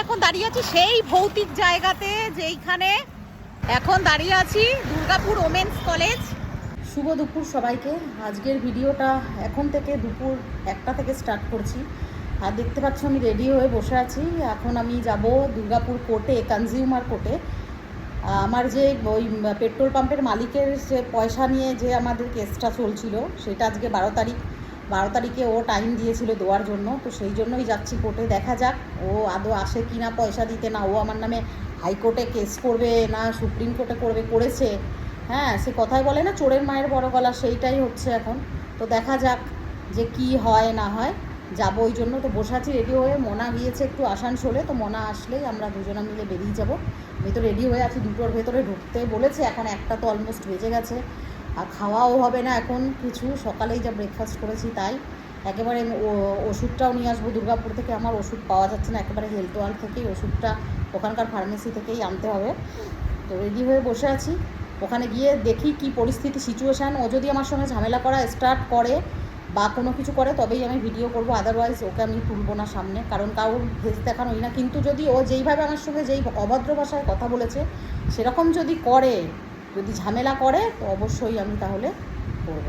এখন দাঁড়িয়ে আছি সেই ভৌতিক জায়গাতে, যেইখানে এখন দাঁড়িয়ে আছি দুর্গাপুর ওমেন্স কলেজ। শুভ দুপুর সবাইকে। আজকের ভিডিওটা এখন থেকে দুপুর 1টা থেকে স্টার্ট করছি। আর দেখতে পাচ্ছ আমি রেডি হয়ে বসে আছি। এখন আমি যাব দুর্গাপুর কোর্টে, কনজিউমার কোর্টে। আমার যে ওই পেট্রোল পাম্পের মালিকের যে পয়সা নিয়ে যে আমাদের কেসটা চলছিল, সেটা আজকে 12 তারিখে ও টাইম দিয়েছিল দেওয়ার জন্য। তো সেই জন্যই যাচ্ছি কোর্টে। দেখা যাক ও আদৌ আসে কি না পয়সা দিতে। না ও আমার নামে হাইকোর্টে কেস করবে, না সুপ্রিম কোর্টে করেছে। হ্যাঁ, সে কথাই বলে না, চোরের মায়ের বড় গলা, সেইটাই হচ্ছে এখন। তো দেখা যাক যে কি হয় না হয়। যাবো ওই জন্য তো বসে আছি রেডি হয়ে। মোনা গিয়েছে একটু আসানসোলে, তো মোনা আসলেই আমরা দুজনা মিলে বেরিয়ে যাব। আমি তো রেডি হয়ে আছি, 2টোর ভেতরে ঢুকতে বলেছে। এখন 1টা তো অলমোস্ট বেজে গেছে। আর খাওয়াও হবে না এখন কিছু, সকালেই যা ব্রেকফাস্ট করেছি তাই। একেবারে ওষুধটাও নিয়ে আসবো দুর্গাপুর থেকে। আমার ওষুধ পাওয়া যাচ্ছে না, একেবারে হেলথ ওয়ার্ল্ড থেকেই ওষুধটা, ওখানকার ফার্মেসি থেকেই আনতে হবে। তো রেডি হয়ে বসে আছি। ওখানে গিয়ে দেখি কি পরিস্থিতি, সিচুয়েশান। ও যদি আমার সঙ্গে ঝামেলা করা স্টার্ট করে বা কোনো কিছু করে তবেই আমি ভিডিও করব, আদারওয়াইজ ওকে আমি তুলব না সামনে, কারণ কারোর ভেজ দেখানোই না। কিন্তু যদি ও যেইভাবে আমার সঙ্গে যেই অভদ্র ভাষায় কথা বলেছে সেরকম যদি করে, যদি ঝামেলা করে, তো অবশ্যই আমি তাহলে করব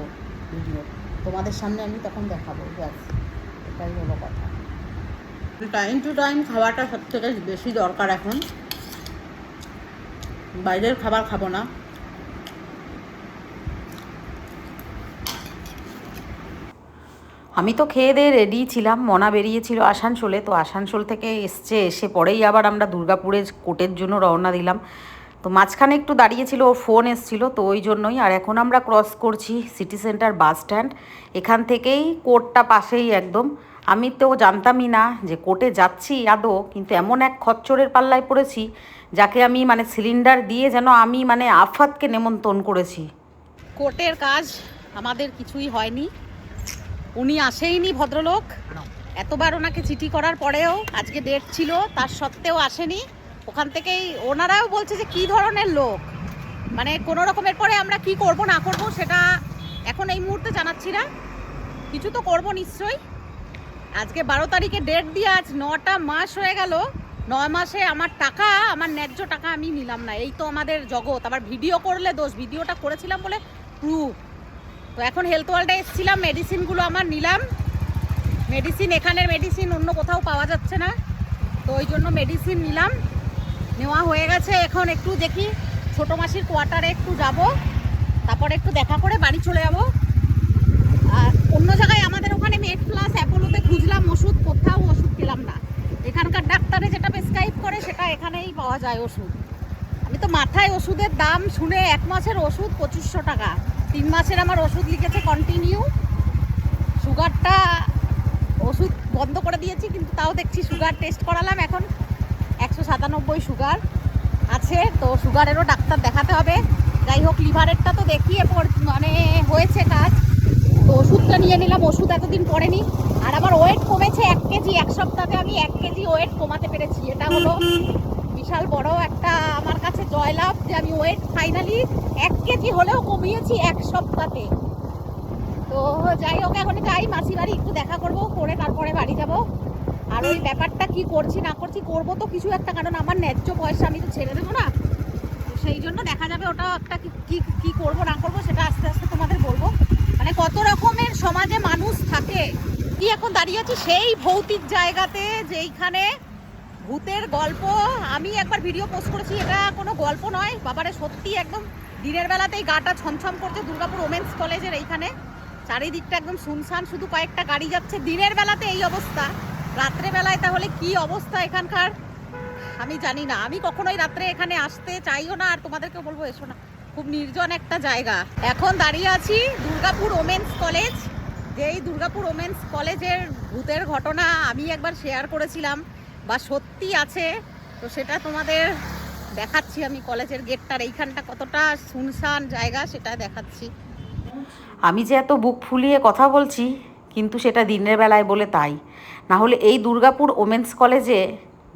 ভিডিও, তোমাদের সামনে আমি তখন দেখাবো। ব্যাস, এটাই হলো কথা। টাইম টু টাইম খাওয়াটা সবথেকে বেশি দরকার এখন। বাইরের খাবার খাবো না। আমি তো খেয়ে দিয়ে রেডি ছিলাম। মনা বেরিয়েছিল আসানসোলে, তো আসানসোল থেকে এসে পরেই আবার আমরা দুর্গাপুরের কোর্টের জন্য রওনা দিলাম। তো মাঝখানে একটু দাঁড়িয়েছিল, ওর ফোন এসেছিলো, তো ওই জন্যই। আর এখন আমরা ক্রস করছি সিটি সেন্টার বাস স্ট্যান্ড। এখান থেকেই কোর্টটা পাশেই একদম। আমি তো জানতামই না যে কোর্টে যাচ্ছি আদৌ, কিন্তু এমন এক খচ্চরের পাল্লায় পড়েছি যাকে আমি সিলিন্ডার দিয়ে যেন আমি আফাতকে নেমন্তণ করেছি। কোর্টের কাজ আমাদের কিছুই হয়নি, উনি আসেইনি ভদ্রলোক। এতবার ওনাকে চিঠি করার পরেও আজকে ডেট ছিল, তার সত্ত্বেও আসেনি। ওখান থেকেই ওনারাও বলছে যে কী ধরনের লোক, কোনো রকমের পরে আমরা কি করব না করব সেটা এখন এই মুহূর্তে জানাচ্ছি না, কিছু তো করব নিশ্চয়ই। আজকে 12 তারিখে ডেট দিয়ে আজ 9টা মাস হয়ে গেল। 9 মাসে আমার টাকা, আমার ন্যায্য টাকা আমি নিলাম না। এই তো আমাদের জগৎ। আবার ভিডিও করলে দোষ, ভিডিওটা করেছিলাম বলে প্রুফ। তো এখন হেলথ ওয়ার্ল্ডে এসেছিলাম, মেডিসিনগুলো আমার নিলাম। মেডিসিন, এখানের মেডিসিন অন্য কোথাও পাওয়া যাচ্ছে না, তো ওই জন্য মেডিসিন নিলাম, নেওয়া হয়ে গেছে। এখন একটু দেখি ছোটো মাসির কোয়ার্টারে একটু যাব, তারপরে একটু দেখা করে বাড়ি চলে যাব। আর অন্য জায়গায় আমাদের ওখানে মেড প্লাস অ্যাপোলোতে খুঁজলাম ওষুধ, কোথাও ওষুধ পেলাম না। এখানকার ডাক্তারে যেটা প্রেসক্রাইব করে সেটা এখানেই পাওয়া যায় ওষুধ। আমি তো মাথায় ওষুধের দাম শুনে 1 মাসের ওষুধ 2500 টাকা, 3 মাসের আমার ওষুধ লিখেছে কন্টিনিউ। সুগারটা ওষুধ বন্ধ করে দিয়েছি, কিন্তু তাও দেখছি সুগার টেস্ট করালাম, এখন 197 সুগার আছে। তো সুগারেরও ডাক্তার দেখাতে হবে। যাই হোক, লিভারেরটা তো দেখিয়ে হয়েছে কাজ। তো ওষুধটা নিয়ে নিলাম, ওষুধ এতদিন পড়েনি। আর আমার ওয়েট কমেছে 1 কেজি, 1 সপ্তাহে আমি 1 কেজি ওয়েট কমাতে পেরেছি। এটা হলো বিশাল বড় একটা আমার কাছে জয়লাভ, যে আমি ওয়েট ফাইনালি 1 কেজি হলেও কমিয়েছি 1 সপ্তাহে। তো যাই হোক, এখন যাই মাসি বাড়ি, একটু দেখা করবো, করে তারপরে বাড়ি যাব। আর ওই ব্যাপারটা কি করছি না করছি, করবো তো কিছু একটা, কারণ আমার ন্যায্য পয়সা আমি তো ছেড়ে দেবো না। তো সেই জন্য দেখা যাবে ওটা একটা কি করবো না করবো সেটা আস্তে আস্তে তোমাদের বলবো। কত রকমের সমাজে মানুষ থাকে। কি এখন দাঁড়িয়ে আছি সেই ভৌতিক জায়গাতে, যেইখানে ভূতের গল্প। আমি একবার ভিডিও পোস্ট করেছি, এটা কোনো গল্প নয় বাবারে, সত্যি একদম দিনের বেলাতেই গাটা ছমছম করছে। দুর্গাপুর ওমেন্স কলেজের এইখানে চারিদিকটা একদম শুনশান, শুধু কয়েকটা গাড়ি যাচ্ছে। দিনের বেলাতে এই অবস্থা, রাত্রেবেলায় তাহলে কি অবস্থা এখানকার আমি জানি না। আমি কখনোই রাত্রে এখানে আসতে চাইও না, আর তোমাদেরকে বলবো এসো না, খুব নির্জন একটা জায়গা। এখন দাঁড়িয়ে আছি দুর্গাপুর ওমেন্স কলেজ, যেই দুর্গাপুর ওমেন্স কলেজের ভূতের ঘটনা আমি একবার শেয়ার করেছিলাম, বা সত্যি আছে, তো সেটা তোমাদের দেখাচ্ছি। আমি কলেজের গেটটার এইখানটা কতটা শুনশান জায়গা সেটা দেখাচ্ছি। আমি যে এত বুক ফুলিয়ে কথা বলছি, কিন্তু সেটা দিনের বেলায় বলে তাই। না হলে এই দুর্গাপুর ওমেন্স কলেজে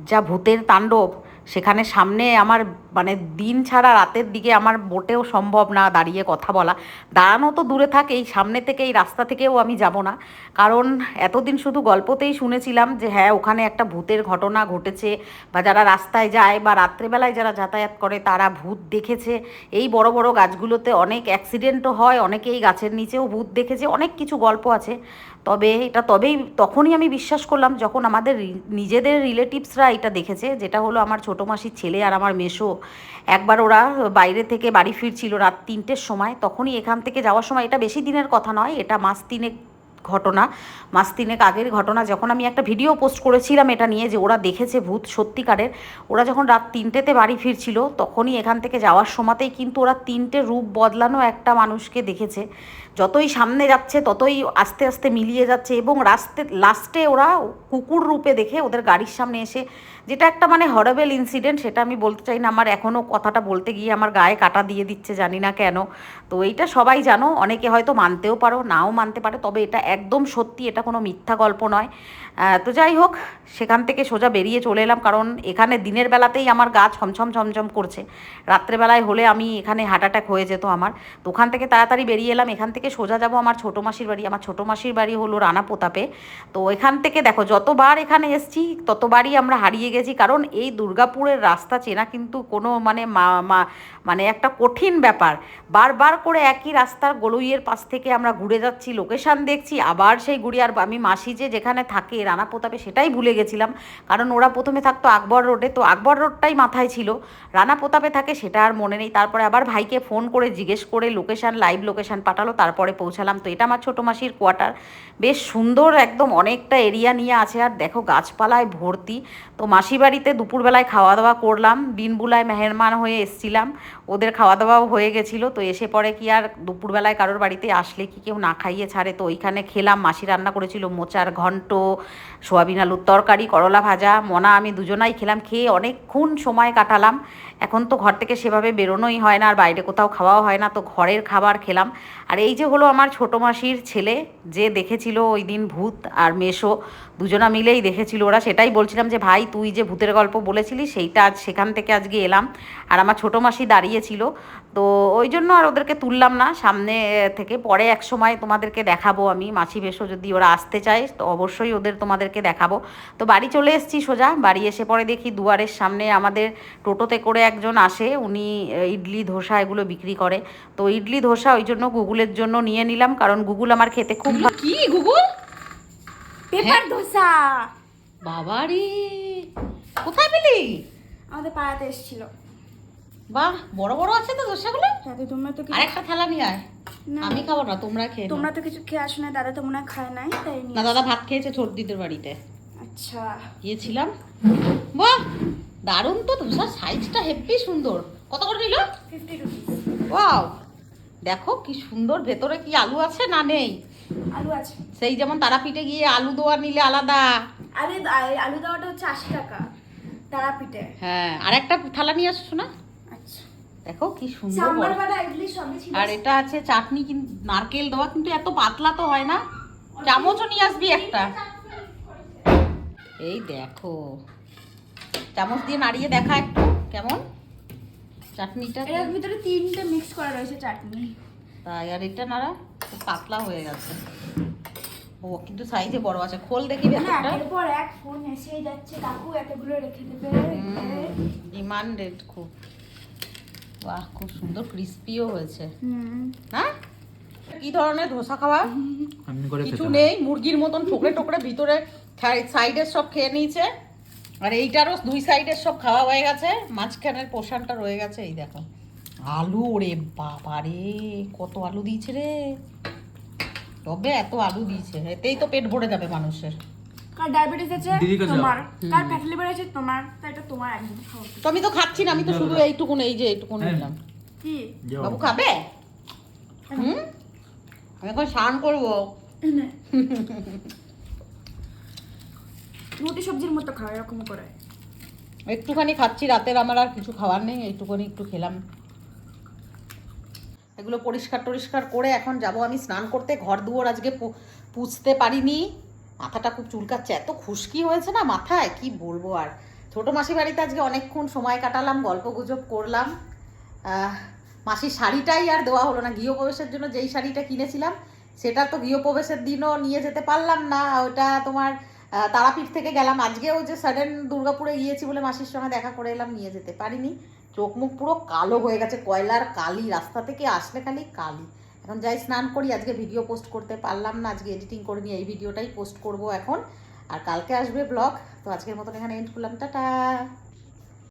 যা ভূতের তাণ্ডব সেখানে সামনে আমার মানে দিন ছাড়া রাতের দিকে আমার মোটেও সম্ভব না দাঁড়িয়ে কথা বলা। দাঁড়ানো তো দূরে থাক, এই সামনে থেকে এই রাস্তা থেকেও আমি যাব না, কারণ এতদিন শুধু গল্পতেই শুনেছিলাম যে হ্যাঁ ওখানে একটা ভূতের ঘটনা ঘটেছে, বা যারা রাস্তায় যায় বা রাত্রেবেলায় যারা যাতায়াত করে তারা ভূত দেখেছে। এই বড় বড় গাছগুলোতে অনেক অ্যাক্সিডেন্টও হয়, অনেকেই গাছের নিচেও ভূত দেখেছে, অনেক কিছু গল্প আছে। তবে এটা তবেই তখনই আমি বিশ্বাস করলাম যখন আমাদের নিজেদের রিলেটিভসরা এটা দেখেছে, যেটা হলো আমার ছোটো মাসির ছেলে আর আমার মেসো। একবার ওরা বাইরে থেকে বাড়ি ফিরছিল রাত 3টের সময়, তখনই এখান থেকে যাওয়ার সময়, এটা বেশি দিনের কথা নয়, এটা মাস তিনেক ঘটনা, মাস তিনেক আগের ঘটনা, যখন আমি একটা ভিডিও পোস্ট করেছিলাম এটা নিয়ে যে ওরা দেখেছে ভূত সত্যিকারের। ওরা যখন রাত 3টেতে বাড়ি ফিরছিল তখনই এখান থেকে যাওয়ার সময়তেই কিন্তু ওরা 3টে রূপ বদলানো একটা মানুষকে দেখেছে। যতই সামনে যাচ্ছে ততই আস্তে আস্তে মিলিয়ে যাচ্ছে, এবং লাস্টে ওরা কুকুর রূপে দেখে ওদের গাড়ির সামনে এসে, যেটা একটা মানে হরেবল ইনসিডেন্ট, সেটা আমি বলতে চাই না, আমার এখনও কথাটা বলতে গিয়ে আমার গায়ে কাটা দিয়ে দিচ্ছে, জানি না কেন। তো এইটা সবাই জানো, অনেকে হয়তো মানতেও পারো নাও মানতে পারে, তবে এটা একদম সত্যি, এটা কোনো মিথ্যা গল্প নয়। তো যাই হোক, সেখান থেকে সোজা বেরিয়ে চলে এলাম, কারণ এখানে দিনের বেলাতেই আমার গা ছমছম ছমছম করছে, রাত্রেবেলায় হলে আমি এখানে হার্ট অ্যাটাক হয়ে যেত আমার। তো ওখান থেকে তাড়াতাড়ি বেরিয়ে এলাম, এখান থেকে সোজা যাব আমার ছোটো মাসির বাড়ি। আমার ছোটো মাসির বাড়ি হলো রানা প্রতাপে। তো এখান থেকে দেখো যতবার এখানে এসছি ততবারই আমরা হারিয়ে গেছি, কারণ এই দুর্গাপুরের রাস্তা চেনা কিন্তু কোনো মানে একটা কঠিন ব্যাপার। বারবার করে একই রাস্তার গলুইয়ের পাশ থেকে আমরা ঘুরে যাচ্ছি, লোকেশান দেখছি, আবার সেই ঘুরি। আর আমি মাসি যে যেখানে থাকে রানা প্রতাপে সেটাই ভুলে গেছিলাম, কারণ ওরা প্রথমে থাকতো আকবর রোডে, তো আকবর রোডটাই মাথায় ছিল, রানা প্রতাপে থাকে সেটা আর মনে নেই। তারপরে আবার ভাইকে ফোন করে জিজ্ঞেস করে লোকেশান, লাইভ লোকেশান পাঠালো, তারপরে পৌঁছালাম। তো এটা আমার ছোটো মাসির কোয়ার্টার, বেশ সুন্দর একদম, অনেকটা এরিয়া নিয়ে আছে, আর দেখো গাছপালায় ভর্তি। তো মাসি বাড়িতে দুপুরবেলায় খাওয়া দাওয়া করলাম, বিনবুলায় মেহরমান হয়ে এসছিলাম, ওদের খাওয়া দাওয়াও হয়ে গেছিলো। তো এসে পরে কি আর দুপুরবেলায় কারোর বাড়িতে আসলে কি কেউ না খাইয়ে ছাড়ে, তো ওইখানে খেলাম। মাসি রান্না করেছিল মোচার ঘন্ট, সোয়াবিন আলুর তরকারি, করলা ভাজা, মনা আমি দুজনাই খেলাম, খেয়ে অনেকক্ষণ সময় কাটালাম। এখন তো ঘর থেকে সেভাবে বেরোনোই হয় না, আর বাইরে কোথাও খাওয়াও হয় না, তো ঘরের খাবার খেলাম। আর এই যে হলো আমার ছোটো মাসির ছেলে, যে দেখেছিল ওই দিন ভূত, আর মেসো দুজনা মিলেই দেখেছিল। ওরা সেটাই বলছিলাম যে ভাই তুই যে ভূতের গল্প বলেছিলি সেইটা আজ সেখান থেকে আজকে এলাম, আর আমার ছোটো মাসি দাঁড়িয়েছিল। তো ওই জন্য আর ওদেরকে তুললাম না সামনে থেকে, পরে এক সময় তোমাদেরকে দেখাবো আমি, মাসি মেসো যদি ওরা আসতে চায় তো অবশ্যই তোমাদেরকে দেখাবো। তো বাড়ি চলে এসেছি সোজা, বাড়ি এসে পরে দেখি দুয়ারের সামনে আমাদের টোটোতে করে একজন আসে, উনি ইডলি ধোসা এগুলো বিক্রি করে। তো ইডলি ধোসা ওই জন্য গুগলের জন্য নিয়ে নিলাম, কারণ গুগল আমার খেতে খুব কি গুগল পেপার ধোসা। বাবারে, কোথায় পেলি? আমাদের পাড়াতে এসেছিল। বাহ, বড় বড় আছে তো ধোসাগুলো। দাদা তোমরা তো কিছু আরেকটা থালা নিয়ে আয়। আমি খাবো না, তোমরা খেয়ে নাও। তোমরা তো কিছু খেয়ে আসো না, দাদা তো মনে হয় খায় নাই, তাই না দাদা ভাত খেয়েছে ছোটদিদের বাড়িতে, আচ্ছা গিয়েছিলাম। বাহ দারুণ তো, ধোসার সাইজটা হেব্বি সুন্দর। কত করে নিল? 50 রুপিস। ওয়াও, দেখো কি সুন্দর, ভেতরে কি আলু আছে না নেই? আলু আছে, সেই যেমন তারাপীঠে গিয়ে আলু দেওয়া নিলে আলাদা। আরে আলু দেওয়াটা হচ্ছে 80 টাকা তারাপীঠে। হ্যাঁ, আর একটা থালা নিয়ে আসছো না? আচ্ছা, দেখো কি সুন্দর সাম্বার বড়। বাটা ইডলি সবই ছিল। আর এটা আছে চাটনি, কিন্তু নারকেল দেওয়া, কিন্তু এত পাতলা তো হয় না। চামচও নিয়ে আসবি একটা। এই দেখো, চামচ দিয়ে নাড়িয়ে দেখা একটু কেমন চাটনিটা। এর ভিতরে 3টে মিক্স করা রয়েছে চাটনি। তাই, আর এটা নাড়া খুব পাতলা হয়ে গেছে। ও কিন্তু সাইজে বড় আছে, খোল দেখি ভেতরটা। একের পর এক ফোন এসেই যাচ্ছে, কাকু এতগুলো রেখে দেবে। ডিমান্ডেড খুব। বাহ, খুব সুন্দর ক্রিস্পিও হয়েছে। হ্যাঁ, কি ধরনের ধোসা খাওয়া? কিছু নেই, মুরগির মতন ঠোকরে ঠোকরে ভিতরে সাইডের সব খেয়ে নিয়েছে, আর এইটারও 2 সাইডের সব খাওয়া হয়ে গেছে, মাঝখানের পোর্শনটা রয়ে গেছে। এই দেখো আলু, ওরে বাবা রে, কত আলু দিয়েছে রে, তবে এত আলু দিয়েছে, এতেই তো পেট ভরে যাবে মানুষের। কার ডায়াবেটিস আছে তোমার, কার ফ্যাটি লিভার আছে তোমার, তো এটা তোমার একদম খাও। তো আমি তো খাচ্ছি না, আমি তো শুধু এইটুকুন, এই যে এইটুকুন নিলাম। কি বাবু খাবে? হুম, আমি এখন স্নান করবো। রুটি সবজির মতো খাও এরকম করে। একটুখানি খাচ্ছি, রাতের আমার আর কিছু খাওয়ার নেই, এইটুকুনি একটু খেলাম। এগুলো পরিষ্কার টরিষ্কার করে এখন যাব আমি স্নান করতে। ঘর দুয়ার আজকে পুছতে পারিনি, মাথাটা খুব চুলকাচ্ছে, এত খুশকি হয়েছে না মাথায়, কি বলবো। আর ছোটো মাসি বাড়িতে আজকে অনেকক্ষণ সময় কাটালাম, গল্প গুজব করলাম। মাসির শাড়িটাই আর দেওয়া হলো না, গৃহপ্রবেশের জন্য যেই শাড়িটা কিনেছিলাম সেটা তো গৃহপ্রবেশের দিনও নিয়ে যেতে পারলাম না। ওটা তোমার তারাপীঠ থেকে গেলাম, আজকেও যে সাডেন দুর্গাপুরে গিয়েছি বলে মাসির সঙ্গে দেখা করে এলাম, নিয়ে যেতে পারিনি। চোখ মুখ পুরো কালো হয়ে গেছে, কয়লার কালি, রাস্তা থেকে আসলে খালি কালি। এখন যাই স্নান করি, আজকে ভিডিও পোস্ট করতে পারলাম না, আজকে এডিটিং করে নিয়ে এই ভিডিওটাই পোস্ট করব এখন। আর কালকে আসবে ব্লগ। তো আজকের মতন এখানে এন্ড করলাম, টাটা।